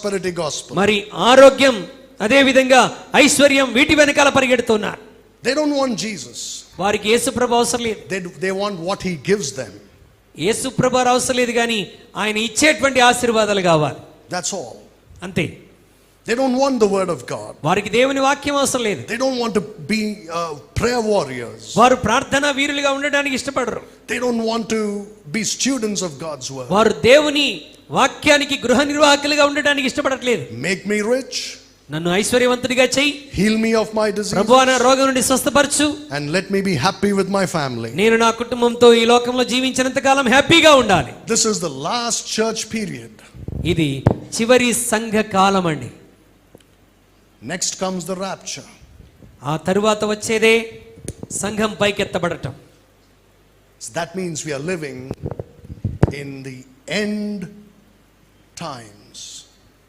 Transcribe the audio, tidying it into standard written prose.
prosperity gospel. మరి ఆరోగ్యం అదే విధంగా ఐశ్వర్యం వీటి వెనకాల పరిగెడుతున్నారు. They don't want Jesus. వారికి యేసుప్రభు అవసరం లేదు. They want what he gives them. యేసుప్రభు అవసరం లేదు కానీ ఆయన ఇచ్చేటువంటి ఆశీర్వాదాలు కావాలి. That's all. అంతే. They don't want the word of God. వారికి దేవుని వాక్యం అవసరం లేదు. They don't want to be prayer warriors. వారు ప్రార్థనా వీరులుగా ఉండడానికి ఇష్టపడరు. They don't want to be students of God's word. వారు దేవుని వాక్యానికి గృహ నిర్వాహకులుగా ఉండడానికి ఇష్టపడట్లేదు. Make me rich. నన్ను ఐశ్వర్యవంతుడిగా చెయ్యి. Heal me of my disease. ప్రభువా నా రోగం నుండి స్వస్థపరచు. And let me be happy with my family. నేను నా కుటుంబంతో ఈ లోకంలో జీవించినంత కాలం హ్యాపీగా ఉండాలి. This is the last church period. ఇది చివరి సంఘ కాలం అండి. Next comes the rapture. ఆ తరువాత వచ్చేదే సంఘం పైకెత్తబడటం. So that means we are living in the end time.